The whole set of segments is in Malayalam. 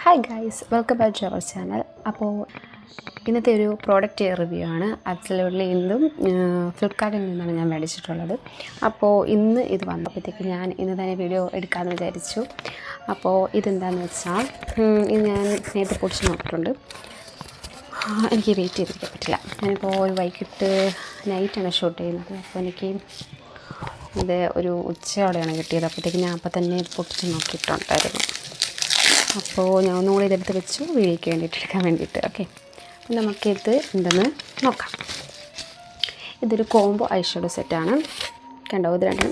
Hi guys, welcome back to our channel. അപ്പോൾ ഇന്നത്തെ ഒരു പ്രോഡക്റ്റ് റിവ്യൂ ആണ്. ആബ്സല്യൂട്ട്ലി ഇന്നും ഫ്ലിപ്കാർട്ടിൽ നിന്നാണ് ഞാൻ മേടിച്ചിട്ടുള്ളത്. അപ്പോൾ ഇന്ന് ഇത് വന്നപ്പോഴത്തേക്ക് ഞാൻ ഇന്ന് തന്നെ വീഡിയോ എടുക്കാമെന്ന് വിചാരിച്ചു. അപ്പോൾ ഇതെന്താണെന്ന് വെച്ചാൽ ഇത് ഞാൻ നേരത്തെ പൊടിച്ച് നോക്കിയിട്ടുണ്ട്. എനിക്ക് വെയിറ്റ് ചെയ്തിരിക്കാൻ പറ്റില്ല. ഞാനിപ്പോൾ ഒരു വൈകിട്ട് നൈറ്റാണ് ഷൂട്ട് ചെയ്യുന്നത്. അപ്പോൾ എനിക്ക് ഇത് ഒരു ഉച്ചയോടെയാണ് കിട്ടിയത്. അപ്പോഴത്തേക്ക് ഞാൻ അപ്പം തന്നെ പൊടിച്ച് നോക്കിയിട്ടുണ്ടായിരുന്നു. അപ്പോൾ ഞാൻ ഒന്നുകൂടി ഇതെടുത്ത് വെച്ചു വീഡിയോയ്ക്ക് എടുക്കാൻ വേണ്ടിയിട്ട്. ഓക്കെ, നമുക്കിത് എന്തെന്ന് നോക്കാം. ഇതൊരു കോംബോ ഐ ഷാഡോ സെറ്റാണ്. കണ്ടോ, ഇത് രണ്ടും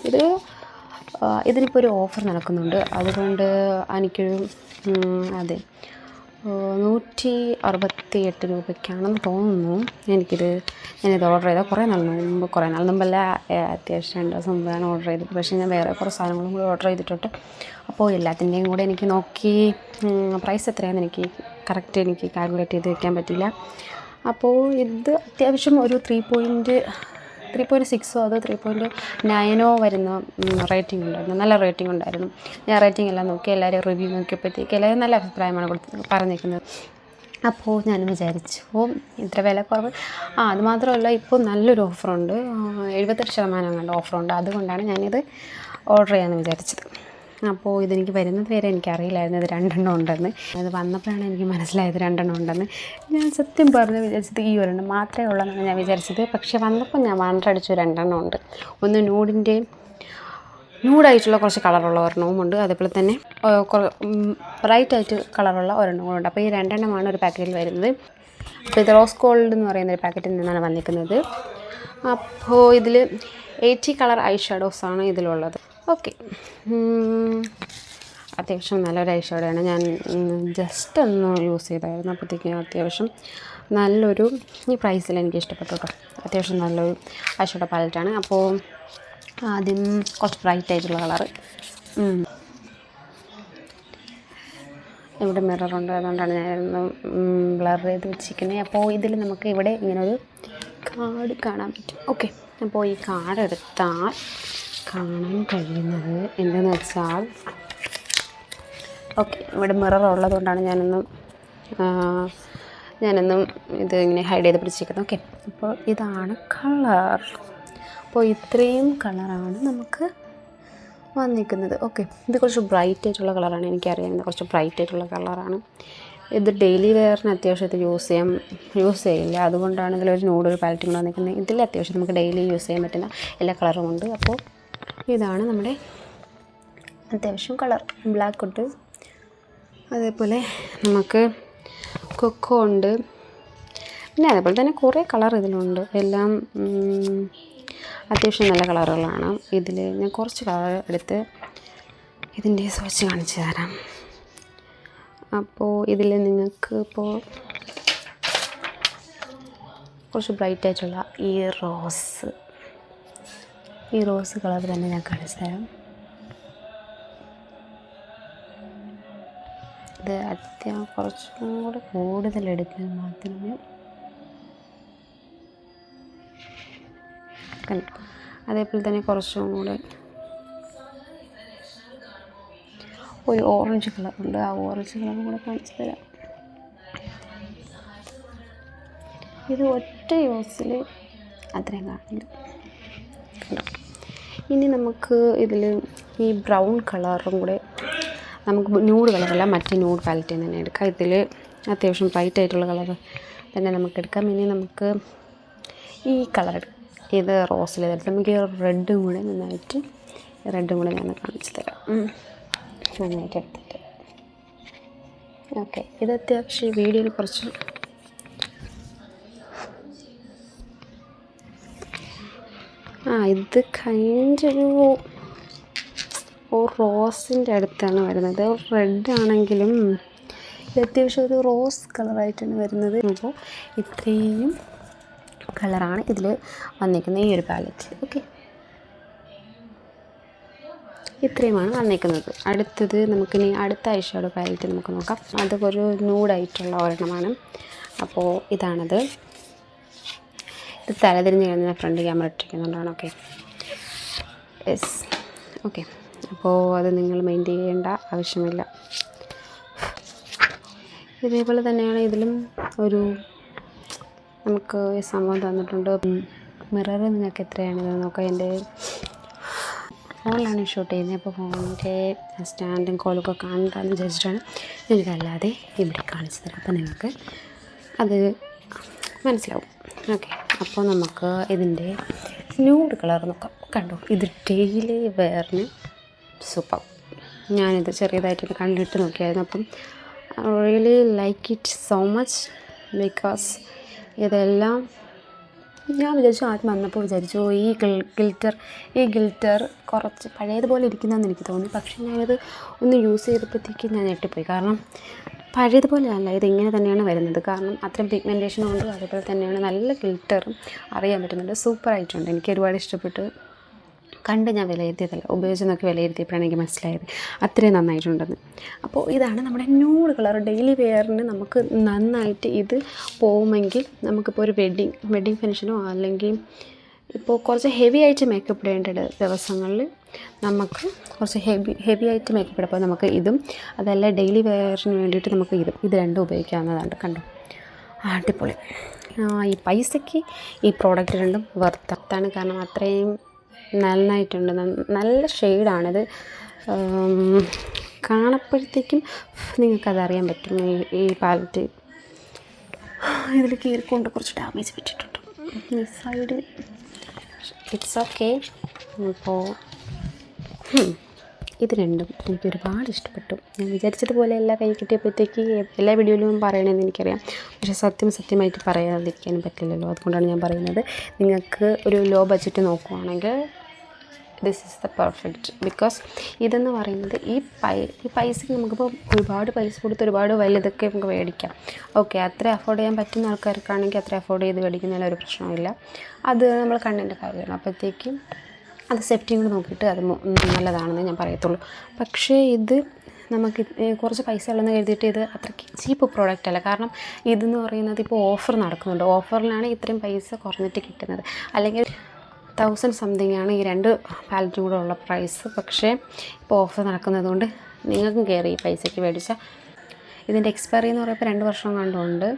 ഇതിനിപ്പോൾ ഒരു ഓഫർ നടക്കുന്നുണ്ട്. അതുകൊണ്ട് എനിക്കൊരു അതെ 168 രൂപയ്ക്കാണെന്ന് തോന്നുന്നു. ഞാനിത് ഓർഡർ ചെയ്താൽ കുറേ നാൾ മുമ്പല്ല, അത്യാവശ്യം 2 ദിവസം മുമ്പാണ് ഓർഡർ ചെയ്തത്. പക്ഷേ ഞാൻ വേറെ കുറേ സാധനങ്ങളും കൂടി ഓർഡർ ചെയ്തിട്ടുണ്ട്. അപ്പോൾ എല്ലാത്തിൻ്റെയും കൂടെ എനിക്ക് നോക്കി പ്രൈസ് എത്രയാണെന്ന് എനിക്ക് കാൽക്കുലേറ്റ് ചെയ്ത് വയ്ക്കാൻ പറ്റില്ല. അപ്പോൾ ഇത് അത്യാവശ്യം ഒരു 3.6 അതോ 3.9 വരുന്ന റേറ്റിംഗ് ഉണ്ടായിരുന്നു. നല്ല റേറ്റിംഗ് ഉണ്ടായിരുന്നു. ഞാൻ റേറ്റിംഗ് എല്ലാം നോക്കി, എല്ലാവരും റിവ്യൂ നോക്കിയപ്പോഴത്തേക്ക് എല്ലാവരും നല്ല അഭിപ്രായമാണ് പറഞ്ഞിരിക്കുന്നത്. അപ്പോൾ ഞാൻ വിചാരിച്ചു ഇത്ര വില കുറവ്. അത് മാത്രമല്ല, ഇപ്പോൾ നല്ലൊരു ഓഫറുണ്ട്, 78% കണ്ട ഓഫറുണ്ട്. അതുകൊണ്ടാണ് ഞാനിത് ഓർഡർ ചെയ്യാമെന്ന് വിചാരിച്ചത്. അപ്പോൾ ഇതെനിക്ക് വരുന്നത് വരെ എനിക്കറിയില്ലായിരുന്നു ഇത് 2 എണ്ണം ഉണ്ടെന്ന്. അത് വന്നപ്പോഴാണ് എനിക്ക് മനസ്സിലായത് 2 എണ്ണം ഉണ്ടെന്ന്. ഞാൻ സത്യം പറഞ്ഞ് വിചാരിച്ചത് ഈ ഒരെണ്ണം മാത്രമേ ഉള്ളെന്നാണ് ഞാൻ വിചാരിച്ചത്. പക്ഷേ വന്നപ്പോൾ ഞാൻ വണ്ടടിച്ചു 2 എണ്ണം ഉണ്ട്. ഒന്ന് ന്യൂഡായിട്ടുള്ള കുറച്ച് കളറുള്ള ഒരെണ്ണവും ഉണ്ട്, അതേപോലെ തന്നെ ബ്രൈറ്റായിട്ട് കളറുള്ള ഒരെണ്ണം കൂടെ ഉണ്ട്. അപ്പോൾ ഈ 2 എണ്ണമാണ് ഒരു പാക്കറ്റിൽ വരുന്നത്. അപ്പോൾ ഇത് റോസ് ഗോൾഡ് എന്ന് പറയുന്ന ഒരു പാക്കറ്റിൽ നിന്നാണ് വന്നിരിക്കുന്നത്. അപ്പോൾ ഇതിൽ 80 കളർ ഐ ഷാഡോസാണ് ഇതിലുള്ളത്. ഓക്കെ, അത്യാവശ്യം നല്ലൊരു ഐ ഷാഡോയാണ്. ഞാൻ ജസ്റ്റ് ഒന്ന് യൂസ് ചെയ്തായിരുന്നു. അപ്പോഴത്തേക്കും അത്യാവശ്യം നല്ലൊരു ഈ പ്രൈസിൽ എനിക്ക് ഇഷ്ടപ്പെട്ടു കേട്ടോ. അത്യാവശ്യം നല്ലൊരു ഐ ഷാഡോ പാലറ്റാണ്. അപ്പോൾ ആദ്യം കുറച്ച് ബ്രൈറ്റ് ആയിട്ടുള്ള കളറ്. ഇവിടെ മിററുണ്ട്, അതുകൊണ്ടാണ് ഞാനൊന്ന് ബ്ലർ ചെയ്ത് വെച്ചിരിക്കുന്നത്. അപ്പോൾ ഇതിൽ നമുക്ക് ഇവിടെ ഇങ്ങനൊരു കാർഡ് കാണാൻ പറ്റും. ഓക്കെ, അപ്പോൾ ഈ കാർഡ് എടുത്താൽ കാണാൻ കഴിയുന്നത് എന്താണെന്ന് വെച്ചാൽ, ഓക്കെ, ഇവിടെ മിറർ ഉള്ളതുകൊണ്ടാണ് ഞാനൊന്നും ഇത് ഇങ്ങനെ ഹൈഡ് ചെയ്ത് പിടിച്ചിരിക്കുന്നത്. ഓക്കെ, അപ്പോൾ ഇതാണ് കളർ. അപ്പോൾ ഇത്രയും കളറാണ് നമുക്ക് വന്നിരിക്കുന്നത്. ഓക്കെ, ഇത് കുറച്ച് ബ്രൈറ്റ് ആയിട്ടുള്ള കളറാണ്. എനിക്കറിയാവുന്നത് കുറച്ച് ബ്രൈറ്റ് ആയിട്ടുള്ള കളറാണ്. ഇത് ഡെയിലി വെയറിന് അത്യാവശ്യം ഇത് യൂസ് ചെയ്യില്ല. അതുകൊണ്ടാണ് ഇതിലൊരു നൂഡൊരു പാലറ്റും കൂടെ വന്നിരിക്കുന്നത്. ഇതിൽ അത്യാവശ്യം നമുക്ക് ഡെയിലി യൂസ് ചെയ്യാൻ പറ്റുന്ന എല്ലാ കളറും ഉണ്ട്. അപ്പോൾ ഇതാണ് നമ്മുടെ അത്യാവശ്യം കളർ. ബ്ലാക്ക് ഉണ്ട്, അതേപോലെ നമുക്ക് കൊക്കോ ഉണ്ട്, പിന്നെ അതേപോലെ തന്നെ കുറേ കളർ ഇതിലുണ്ട്. എല്ലാം അത്യാവശ്യം നല്ല കളറുകളാണ്. ഇതിൽ ഞാൻ കുറച്ച് കളർ എടുത്ത് ഇതിൻ്റെ സ്വച്ച് കാണിച്ചു തരാം. അപ്പോൾ ഇതിൽ നിങ്ങൾക്ക് ഇപ്പോൾ കുറച്ച് ബ്രൈറ്റ് ആയിട്ടുള്ള ഈ റോസ് കളർ തന്നെ ഞാൻ കാണിച്ചു തരാം. ഇത് കുറച്ചും കൂടെ കൂടുതലെടുക്കാൻ മാത്രമേ കണ്ടു. അതേപോലെ തന്നെ കുറച്ചും കൂടെ ഒരു ഓറഞ്ച് കളറുണ്ട്. ആ ഓറഞ്ച് കളറും കൂടെ കാണിച്ചു തരാം. ഇത് ഒറ്റ യൂസിൽ അത്രയും കാണില്ല. ഇനി നമുക്ക് ഇതിൽ ഈ ബ്രൗൺ കളറും കൂടെ നമുക്ക് ന്യൂഡ് കളറല്ല, മറ്റേ ന്യൂഡ് പാലറ്റിൽ തന്നെ എടുക്കാം. ഇതിൽ അത്യാവശ്യം ബ്രൈറ്റ് ആയിട്ടുള്ള കളർ തന്നെ നമുക്ക് എടുക്കാം. ഇനി നമുക്ക് ഈ കളർ എടുക്കാം. ഇത് റോസിൽ എടുത്ത് നമുക്ക് ഈ റെഡും കൂടെ ഞാൻ കാണിച്ചു തരാം. നന്നായിട്ട് എടുത്തിട്ട് ഓക്കെ, ഇത് അത്യാവശ്യം വീഡിയോയിൽ കുറച്ച് ഇത് കഴിഞ്ഞൊരു റോസിൻ്റെ അടുത്താണ് വരുന്നത്. റെഡ് ആണെങ്കിലും ഇത് അത്യാവശ്യം ഒരു റോസ് കളറായിട്ടാണ് വരുന്നത്. അപ്പോൾ ഇത്രയും കളറാണ് ഇതിൽ വന്നിരിക്കുന്നത് ഈ ഒരു പാലറ്റ്. ഓക്കെ, ഇത്രയുമാണ് വന്നിരിക്കുന്നത്. അടുത്തത് നമുക്കിനി അടുത്ത ഐ ഷാഡോ പാലറ്റ് നമുക്ക് നോക്കാം. അതൊരു ന്യൂഡായിട്ടുള്ള ഒരെണ്ണമാണ്. അപ്പോൾ ഇതാണത്. ഇത് തലതിരിഞ്ഞ് കഴിഞ്ഞാൽ ഫ്രണ്ട് ക്യാമറ ഇട്ടിരിക്കുന്നുണ്ടാണ്. Okay, yes. ഓക്കെ, അപ്പോൾ അത് നിങ്ങൾ മെയിൻറ്റെയിൻ ചെയ്യേണ്ട ആവശ്യമില്ല. ഇതേപോലെ തന്നെയാണ് ഇതിലും ഒരു നമുക്ക് ഈ സംഭവം തന്നിട്ടുണ്ട്. മിറർ നിങ്ങൾക്ക് എത്രയാണ് ഇത് നോക്കാം. എൻ്റെ ഫോണിലാണ് ഷൂട്ട് ചെയ്യുന്നത്. അപ്പോൾ ഫോണിൻ്റെ സ്റ്റാൻഡും കോലൊക്കെ കാണണ്ടെന്ന് വിചാരിച്ചിട്ടാണ് ഞാനിതല്ലാതെ ഇവിടെ കാണിച്ചു തരാം. അപ്പോൾ നിങ്ങൾക്ക് അത് മനസ്സിലാവും. ഓക്കെ, അപ്പോൾ നമുക്ക് ഇതിൻ്റെ ന്യൂഡ് കളർ നോക്കാം. കണ്ടോ, ഇത് ഡെയിലി വെയറിന് സൂപ്പർ. ഞാനിത് ചെറിയതായിട്ടൊക്കെ കണ്ടിട്ട് നോക്കിയായിരുന്നു. അപ്പം really like it so much. Because ഇതെല്ലാം ഞാൻ വിചാരിച്ചു, ആദ്യം വന്നപ്പോൾ വിചാരിച്ചു ഈ ഗിൽറ്റർ കുറച്ച് പഴയതുപോലെ ഇരിക്കുന്നതെന്ന് എനിക്ക് തോന്നി. പക്ഷേ ഞാനിത് ഒന്ന് യൂസ് ചെയ്തപ്പോഴത്തേക്ക് ഞാൻ ഞെട്ടിപ്പോയി. കാരണം പഴയതുപോലെ അല്ല, ഇതിങ്ങനെ തന്നെയാണ് വരുന്നത്. കാരണം അത്രയും പിഗ്മെൻറ്റേഷനും ഉണ്ട്, അതേപോലെ തന്നെയാണ് നല്ല ഗിൽറ്ററും അറിയാൻ പറ്റുന്നുണ്ട്. സൂപ്പറായിട്ടുണ്ട്. എനിക്ക് ഒരുപാട് ഇഷ്ടപ്പെട്ടു. കണ്ട് ഞാൻ വിലയിരുത്തിയതല്ല, ഉപയോഗിച്ച് നോക്കി വിലയിരുത്തിയപ്പോഴാണ് എനിക്ക് മനസ്സിലായത് അത്രയും നന്നായിട്ടുണ്ടെന്ന്. അപ്പോൾ ഇതാണ് നമ്മുടെ ന്യൂഡ് കളർ. ഡെയിലി വെയറിന് നമുക്ക് നന്നായിട്ട് ഇത് പോകുമെങ്കിൽ നമുക്കിപ്പോൾ ഒരു വെഡ്ഡിങ് ഫംഗ്ഷനോ അല്ലെങ്കിൽ ഇപ്പോൾ കുറച്ച് ഹെവി ആയിട്ട് മേക്കപ്പ് ഇടേണ്ട ദിവസങ്ങളിൽ നമുക്ക് കുറച്ച് ഹെവി ആയിട്ട് മേക്കപ്പ് ഇടുമ്പോൾ നമുക്ക് ഇതും, അതല്ല ഡെയിലി വെയറിന് വേണ്ടിയിട്ട് നമുക്ക് ഇത് രണ്ടും ഉപയോഗിക്കാവുന്നതാണ്. കണ്ടോ, അടിപൊളി. ഈ പൈസയ്ക്ക് ഈ പ്രോഡക്റ്റ് രണ്ടും വർത്താണ്. കാരണം അത്രയും നന്നായിട്ടുണ്ട്. നല്ല ഷെയ്ഡാണിത്. കാണപ്പോഴത്തേക്കും നിങ്ങൾക്കതറിയാൻ പറ്റും. ഈ പാലറ്റ് ഇതിൽ കീറിക്കൊണ്ട് കുറച്ച് ഡാമേജ് പറ്റിയിട്ടുണ്ട് ഈ സൈഡ്. It's okay. അപ്പോൾ ഇത് രണ്ടും എനിക്ക് ഒരുപാട് ഇഷ്ടപ്പെട്ടു. ഞാൻ വിചാരിച്ചതുപോലെ എല്ലാ കൈ കിട്ടിയപ്പോഴത്തേക്ക് എല്ലാ വീഡിയോയിലും പറയണമെന്ന് എനിക്കറിയാം. പക്ഷേ സത്യമായിട്ട് പറയാതിരിക്കാനും പറ്റില്ലല്ലോ. അതുകൊണ്ടാണ് ഞാൻ പറയുന്നത്. നിങ്ങൾക്ക് ഒരു ലോ ബഡ്ജറ്റ് നോക്കുവാണെങ്കിൽ this is the perfect. Because ഇതെന്ന് പറയുന്നത് ഈ പൈസയ്ക്ക് നമുക്കിപ്പോൾ ഒരുപാട് പൈസ കൊടുത്ത് ഒരുപാട് വലുതൊക്കെ നമുക്ക് മേടിക്കാം. ഓക്കെ, അത്ര അഫോർഡ് ചെയ്യാൻ പറ്റുന്ന ആൾക്കാർക്കാണെങ്കിൽ അത്ര അഫോർഡ് ചെയ്ത് മേടിക്കുന്നതിൽ ഒരു പ്രശ്നമില്ല. അത് നമ്മൾ കണ്ണിൻ്റെ കാര്യമാണ്. അപ്പോഴത്തേക്കും അത് സേഫ്റ്റിയും കൂടെ നോക്കിയിട്ട് അത് നല്ലതാണെന്ന് ഞാൻ പറയത്തുള്ളൂ. പക്ഷേ ഇത് നമുക്ക് കുറച്ച് പൈസ ഉള്ളതെന്ന് കരുതിയിട്ട് ഇത് അത്രയ്ക്ക് ചീപ്പ് പ്രോഡക്റ്റ് അല്ല. കാരണം ഇതെന്ന് പറയുന്നത് ഇപ്പോൾ ഓഫർ നടക്കുന്നുണ്ട്. ഓഫറിലാണ് ഇത്രയും പൈസ കുറഞ്ഞിട്ട് കിട്ടുന്നത്. അല്ലെങ്കിൽ 1000 സംതിങ് ആണ് ഈ രണ്ട് പാലറ്റും കൂടെ ഉള്ള പ്രൈസ്. പക്ഷേ ഇപ്പോൾ ഓഫർ നടക്കുന്നത് കൊണ്ട് നിങ്ങൾക്കും കയറി ഈ പൈസയ്ക്ക് മേടിച്ചാൽ. ഇതിൻ്റെ എക്സ്പയറി എന്ന് പറയുമ്പോൾ 2 വർഷം കണ്ടുണ്ട്.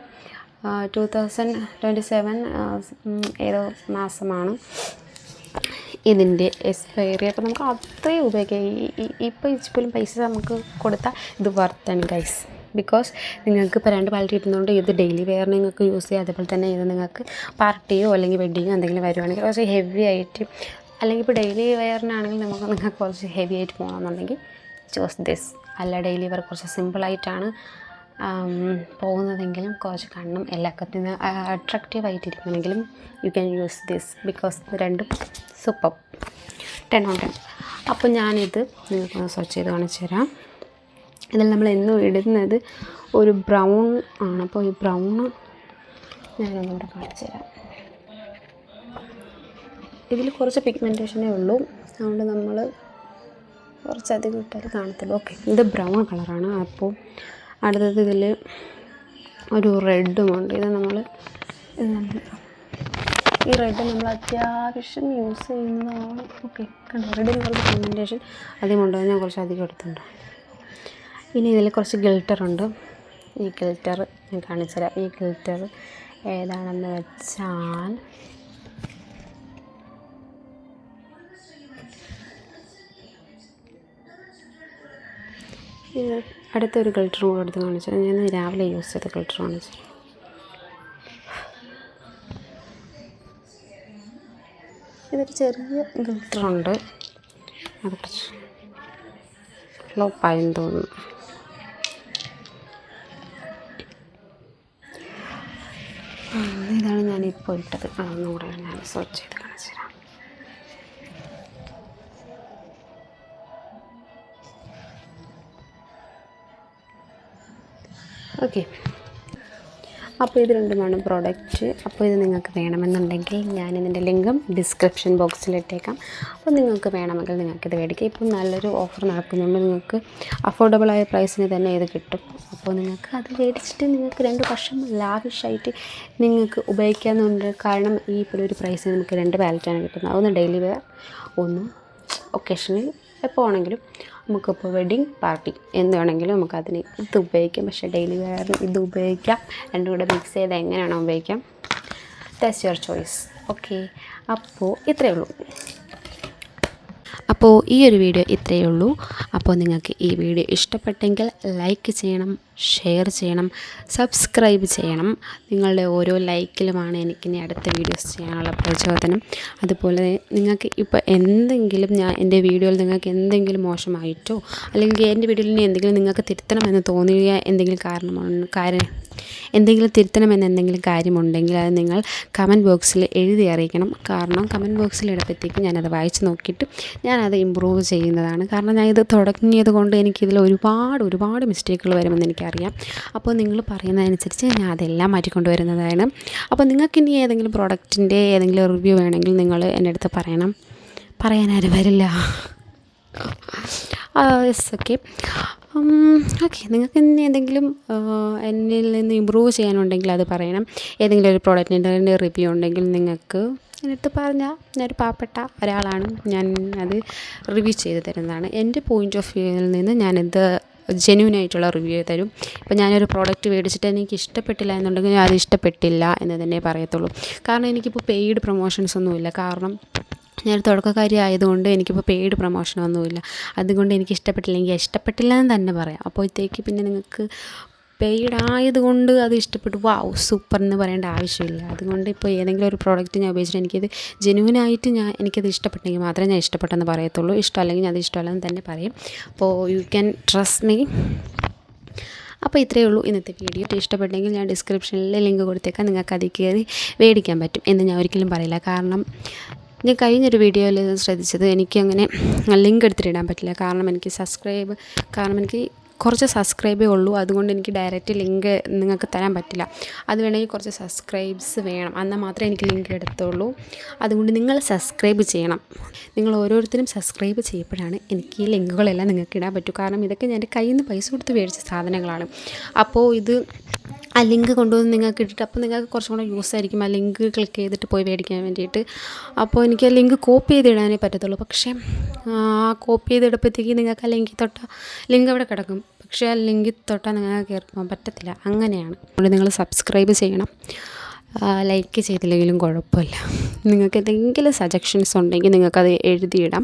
2027 ഏതോ മാസമാണ് ഇതിൻ്റെ എക്സ്പയറി. അപ്പോൾ നമുക്ക് അത്രയും ഉപയോഗിക്കാം. ഇപ്പോൾ പോലും പൈസ നമുക്ക് കൊടുത്താൽ ഇത് വർത്താണ് ഗൈസ്. ബിക്കോസ് നിങ്ങൾക്ക് ഇപ്പോൾ 2 പാലറ്റ് കിട്ടുന്നതുകൊണ്ട് ഇത് ഡെയിലി വെയറിന് നിങ്ങൾക്ക് യൂസ് ചെയ്യാം. അതേപോലെ തന്നെ ഇത് നിങ്ങൾക്ക് പാർട്ടിയോ അല്ലെങ്കിൽ വെഡ്ഡിങ്ങോ എന്തെങ്കിലും വരുവാണെങ്കിൽ കുറച്ച് ഹെവി ആയിട്ട്, അല്ലെങ്കിൽ ഇപ്പോൾ ഡെയിലി വെയറിനാണെങ്കിൽ നിങ്ങൾക്ക് കുറച്ച് ഹെവി ആയിട്ട് പോകണമെന്നുണ്ടെങ്കിൽ ചൂസ് ദിസ്. അല്ല ഡെയിലി വെയർ കുറച്ച് സിമ്പിളായിട്ടാണ് പോകുന്നതെങ്കിലും കുറച്ച് കണ്ണും എല്ലാക്കത്തിന് അട്രാക്റ്റീവായിട്ടിരിക്കണമെങ്കിലും you can use this. Because ഇത് രണ്ടും സൂപ്പർ 10 on 10. അപ്പോൾ ഞാനിത് നിങ്ങൾക്കൊന്ന് സെർച്ച് ചെയ്ത് കാണിച്ചു തരാം. ഇതിൽ നമ്മൾ എന്നും ഇടുന്നത് ഒരു ബ്രൗൺ ആണ്. അപ്പോൾ ഈ ബ്രൗണ് ഞാനൊന്നുകൂടെ കാണിച്ചു തരാം. ഇതിൽ കുറച്ച് പിഗ്മെൻറ്റേഷനേ ഉള്ളൂ, അതുകൊണ്ട് നമ്മൾ കുറച്ചധികം ഇട്ടാൽ കാണത്തുള്ളൂ. ഓക്കെ, ഇത് ബ്രൗൺ കളറാണ്. അപ്പോൾ അടുത്തത് ഇതിൽ ഒരു റെഡുമുണ്ട്. ഈ റെഡ് നമ്മൾ അത്യാവശ്യം യൂസ് ചെയ്യുന്നതാണ്. ഓക്കെ, കണ്ടോ, റെഡിന് കുറച്ച് പിഗ്മെൻറ്റേഷൻ അധികമുണ്ട്. ഞാൻ കുറച്ച് അധികം എടുത്തിട്ടുണ്ട്. ഇനി ഇതിൽ കുറച്ച് ഗിൽറ്ററുണ്ട്. ഈ ഗിൽറ്റർ ഞാൻ കാണിച്ചു തരാം. ഈ ഗിൽറ്റർ ഏതാണെന്ന് വെച്ചാൽ ഇത് അടുത്തൊരു ഗിൽറ്ററും കൂടെ എടുത്ത് കാണിച്ചു തരാം. ഞാൻ രാവിലെ യൂസ് ചെയ്ത ഗിൽറ്റർ കാണിച്ചു തരാം. ഇതൊരു ചെറിയ ഗിൽറ്ററുണ്ട്. അത് കുറച്ച് ഫ്ലോപ്പായെന്ന് തോന്നുന്നു. ഇതാണ് ഞാനിപ്പോൾ ഇട്ടത്. അതൊന്നും കൂടെ ഞാൻ സെർച്ച് ചെയ്ത് കാണിച്ചു തരാം. ഓക്കെ, അപ്പോൾ ഇത് രണ്ടുമാണ് പ്രോഡക്റ്റ്. അപ്പോൾ ഇത് നിങ്ങൾക്ക് വേണമെന്നുണ്ടെങ്കിൽ ഞാൻ ഇതിൻ്റെ ലിങ്കും ഡിസ്ക്രിപ്ഷൻ ബോക്സിലിട്ടേക്കാം. അപ്പോൾ നിങ്ങൾക്ക് വേണമെങ്കിൽ നിങ്ങൾക്കിത് മേടിക്കാം. ഇപ്പം നല്ലൊരു ഓഫർ നടക്കുന്നുണ്ട്. നിങ്ങൾക്ക് അഫോർഡബിളായ പ്രൈസിന് തന്നെ ഇത് കിട്ടും. അപ്പോൾ നിങ്ങൾക്ക് അത് മേടിച്ചിട്ട് നിങ്ങൾക്ക് 2 വർഷം ലാവിഷായിട്ട് നിങ്ങൾക്ക് ഉപയോഗിക്കാവുന്നുണ്ട്. കാരണം ഈ ഇപ്പോൾ ഒരു പ്രൈസിന് നമുക്ക് 2 പാലറ്റാണ് കിട്ടുന്നത്. ഒന്ന് ഡെയിലി വെയർ, ഒന്ന് ഒക്കേഷണൽ എപ്പോൾ ആണെങ്കിലും നമുക്കിപ്പോൾ വെഡ്ഡിങ് പാർട്ടി എന്ത് വേണമെങ്കിലും നമുക്കതിന് ഇത് ഉപയോഗിക്കാം. പക്ഷേ ഡെയിലി വെയറിന് ഇത് ഉപയോഗിക്കാം. രണ്ടും കൂടെ മിക്സ് ചെയ്ത് എങ്ങനെയാണോ ഉപയോഗിക്കാം. That's your choice. ഓക്കെ, അപ്പോൾ ഇത്രയേ ഉള്ളൂ. അപ്പോൾ ഈ ഒരു വീഡിയോ ഇത്രയേ ഉള്ളൂ. അപ്പോൾ നിങ്ങൾക്ക് ഈ വീഡിയോ ഇഷ്ടപ്പെട്ടെങ്കിൽ ലൈക്ക് ചെയ്യണം, ഷെയർ ചെയ്യണം, സബ്സ്ക്രൈബ് ചെയ്യണം. നിങ്ങളുടെ ഓരോ ലൈക്കിലുമാണ് എനിക്കിനി അടുത്ത വീഡിയോസ് ചെയ്യാനുള്ള പ്രചോദനം. അതുപോലെ നിങ്ങൾക്ക് ഇപ്പോൾ എന്തെങ്കിലും എൻ്റെ വീഡിയോയിൽ നിങ്ങൾക്ക് എന്തെങ്കിലും മോശമായിട്ടോ അല്ലെങ്കിൽ എൻ്റെ വീഡിയോയിൽ ഇനി എന്തെങ്കിലും നിങ്ങൾക്ക് തിരുത്തണമെന്ന് തോന്നിയ എന്തെങ്കിലും എന്തെങ്കിലും തിരുത്തണമെന്ന് എന്തെങ്കിലും കാര്യമുണ്ടെങ്കിൽ അത് നിങ്ങൾ കമൻറ്റ് ബോക്സിൽ എഴുതി അറിയിക്കണം. കാരണം കമൻറ്റ് ബോക്സിൽ ഇടുമ്പോഴത്തേക്കും ഞാനത് വായിച്ച് നോക്കിയിട്ട് ഞാനത് ഇമ്പ്രൂവ് ചെയ്യുന്നതാണ്. കാരണം ഞാൻ ഇത് തുടങ്ങിയത് കൊണ്ട് എനിക്കിതിൽ ഒരുപാട് മിസ്റ്റേക്കുകൾ വരുമെന്ന് എനിക്കറിയാം. അപ്പോൾ നിങ്ങൾ പറയുന്നതനുസരിച്ച് ഞാൻ അതെല്ലാം മാറ്റിക്കൊണ്ട് വരുന്നതാണ്. അപ്പോൾ നിങ്ങൾക്കിനി ഏതെങ്കിലും പ്രോഡക്റ്റിൻ്റെ ഏതെങ്കിലും റിവ്യൂ വേണമെങ്കിൽ നിങ്ങൾ എൻ്റെ അടുത്ത് പറയണം. പറയാനാരും വരില്ല. Yes, okay. നിങ്ങൾക്ക് ഇനി എന്തെങ്കിലും എന്നിൽ നിന്ന് ഇമ്പ്രൂവ് ചെയ്യാനുണ്ടെങ്കിൽ അത് പറയണം. ഏതെങ്കിലും ഒരു പ്രോഡക്റ്റിൻ്റെ റിവ്യൂ ഉണ്ടെങ്കിൽ നിങ്ങൾക്ക് എന്നിട്ട് പറഞ്ഞാൽ ഞാനൊരു പാവപ്പെട്ട ഒരാളാണ്, ഞാൻ അത് റിവ്യൂ ചെയ്ത് തരുന്നതാണ്. എൻ്റെ പോയിൻ്റ് ഓഫ് വ്യൂവിൽ നിന്ന് ഞാനിത് ജെന്യൂനായിട്ടുള്ള റിവ്യൂ തരും. ഇപ്പോൾ ഞാനൊരു പ്രോഡക്റ്റ് മേടിച്ചിട്ട് എനിക്ക് ഇഷ്ടപ്പെട്ടില്ല എന്നുണ്ടെങ്കിൽ ഞാൻ അത് ഇഷ്ടപ്പെട്ടില്ല എന്ന് തന്നെ പറയത്തുള്ളൂ. കാരണം എനിക്കിപ്പോൾ പെയ്ഡ് പ്രൊമോഷൻസ് ഒന്നുമില്ല. കാരണം ഞാൻ തുടക്കക്കാരി ആയതുകൊണ്ട് എനിക്കിപ്പോൾ പെയ്ഡ് പ്രൊമോഷനൊന്നുമില്ല. അതുകൊണ്ട് എനിക്ക് ഇഷ്ടപ്പെട്ടില്ല എന്ന് തന്നെ പറയാം. അപ്പോഴത്തേക്ക് പിന്നെ നിങ്ങൾക്ക് പെയ്ഡ് ആയതുകൊണ്ട് അത് ഇഷ്ടപ്പെട്ടു വാവ് സൂപ്പർ എന്ന് പറയേണ്ട ആവശ്യമില്ല. അതുകൊണ്ട് ഇപ്പോൾ ഏതെങ്കിലും ഒരു പ്രോഡക്റ്റ് ഞാൻ ഉപയോഗിച്ചിട്ട് എനിക്കത് ജെന്യൂനായിട്ട് എനിക്കത് ഇഷ്ടപ്പെട്ടെങ്കിൽ മാത്രമേ ഞാൻ ഇഷ്ടപ്പെട്ടെന്ന് പറയത്തുള്ളൂ. ഇഷ്ടമല്ലെങ്കിൽ ഞാൻ അത് ഇഷ്ടമല്ലെന്ന് തന്നെ പറയും. അപ്പോൾ യു ക്യാൻ ട്രസ്റ്റ് മീ. അപ്പോൾ ഇത്രയേ ഉള്ളൂ ഇന്നത്തെ വീഡിയോ. ഇഷ്ടപ്പെട്ടെങ്കിൽ ഞാൻ ഡിസ്ക്രിപ്ഷനിൽ ലിങ്ക് കൊടുത്തേക്കാം. നിങ്ങൾക്ക് അതിൽ കയറി മേടിക്കാൻ പറ്റും എന്ന് ഞാൻ ഒരിക്കലും പറയില്ല. കാരണം ഞാൻ കഴിഞ്ഞൊരു വീഡിയോയിൽ ശ്രദ്ധിച്ചത് എനിക്കങ്ങനെ ലിങ്ക് എടുത്തിട്ടിടാൻ പറ്റില്ല. കാരണം എനിക്ക് കുറച്ച് സബ്സ്ക്രൈബേ ഉള്ളൂ. അതുകൊണ്ട് എനിക്ക് ഡയറക്റ്റ് ലിങ്ക് നിങ്ങൾക്ക് തരാൻ പറ്റില്ല. അത് വേണമെങ്കിൽ കുറച്ച് സബ്സ്ക്രൈബ്സ് വേണം, എന്നാൽ മാത്രമേ എനിക്ക് ലിങ്ക് എടുത്തുള്ളൂ. അതുകൊണ്ട് നിങ്ങൾ സബ്സ്ക്രൈബ് ചെയ്യണം. നിങ്ങൾ ഓരോരുത്തരും സബ്സ്ക്രൈബ് ചെയ്യപ്പോഴാണ് എനിക്ക് ഈ ലിങ്കുകളെല്ലാം നിങ്ങൾക്ക് ഇടാൻ പറ്റൂ. കാരണം ഇതൊക്കെ ഞാൻ എൻ്റെ കയ്യിൽ നിന്ന് പൈസ കൊടുത്ത് മേടിച്ച സാധനങ്ങളാണ്. അപ്പോൾ ഇത് ആ ലിങ്ക് കൊണ്ടുവന്ന് നിങ്ങൾക്ക് ഇട്ടിട്ട് അപ്പോൾ നിങ്ങൾക്ക് കുറച്ചും കൂടെ യൂസ് ആയിരിക്കും ആ ലിങ്ക് ക്ലിക്ക് ചെയ്തിട്ട് പോയി മേടിക്കാൻ വേണ്ടിയിട്ട്. അപ്പോൾ എനിക്ക് ആ ലിങ്ക് കോപ്പി ചെയ്തിടാനേ പറ്റത്തുള്ളൂ. പക്ഷേ ആ കോപ്പി ചെയ്തിടുമ്പോഴത്തേക്ക് നിങ്ങൾക്ക് ആ ലിങ്ക് അവിടെ കിടക്കും. പക്ഷേ ആ ലിങ്കിൽ തൊട്ടാൽ നിങ്ങൾക്ക് കയറി പോകാൻ പറ്റത്തില്ല. അങ്ങനെയാണ്. അതുകൊണ്ട് നിങ്ങൾ സബ്സ്ക്രൈബ് ചെയ്യണം. ലൈക്ക് ചെയ്തില്ലെങ്കിലും കുഴപ്പമില്ല. നിങ്ങൾക്ക് എന്തെങ്കിലും സജഷൻസ് ഉണ്ടെങ്കിൽ നിങ്ങൾക്കത് എഴുതിയിടാം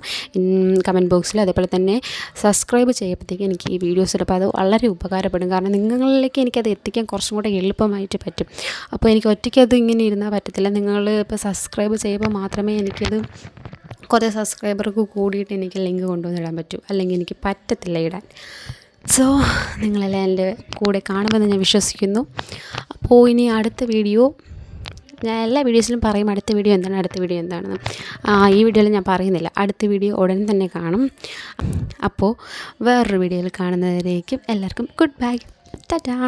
കമൻറ്റ് ബോക്സിൽ. അതേപോലെ തന്നെ സബ്സ്ക്രൈബ് ചെയ്യുമ്പോഴത്തേക്ക് എനിക്ക് ഈ വീഡിയോസ് ഇടുമ്പോൾ അത് വളരെ ഉപകാരപ്പെടും. കാരണം നിങ്ങളിലേക്ക് എനിക്കത് എത്തിക്കാൻ കുറച്ചും കൂടെ എളുപ്പമായിട്ട് പറ്റും. അപ്പോൾ എനിക്ക് ഒറ്റയ്ക്ക് അത് ഇങ്ങനെ ഇരുന്നാൽ പറ്റത്തില്ല. നിങ്ങൾ ഇപ്പോൾ സബ്സ്ക്രൈബ് ചെയ്യുമ്പോൾ മാത്രമേ എനിക്കത് കുറേ സബ്സ്ക്രൈബർക്ക് കൂടിയിട്ട് എനിക്ക് ലിങ്ക് കൊണ്ടുവന്നിടാൻ പറ്റൂ. അല്ലെങ്കിൽ എനിക്ക് പറ്റത്തില്ല ഇടാൻ. സോ നിങ്ങളെല്ലാം എൻ്റെ കൂടെ കാണുമെന്ന് ഞാൻ വിശ്വസിക്കുന്നു. അപ്പോൾ ഇനി അടുത്ത വീഡിയോ ഞാൻ എല്ലാ വീഡിയോസിലും പറയും അടുത്ത വീഡിയോ എന്താണെന്ന്. ഈ വീഡിയോയിൽ ഞാൻ പറയുന്നില്ല. അടുത്ത വീഡിയോ ഉടൻ തന്നെ കാണും. അപ്പോൾ വേറൊരു വീഡിയോയിൽ കാണുന്നതിലേക്കും എല്ലാവർക്കും ഗുഡ് ബൈ, ടാറ്റാ.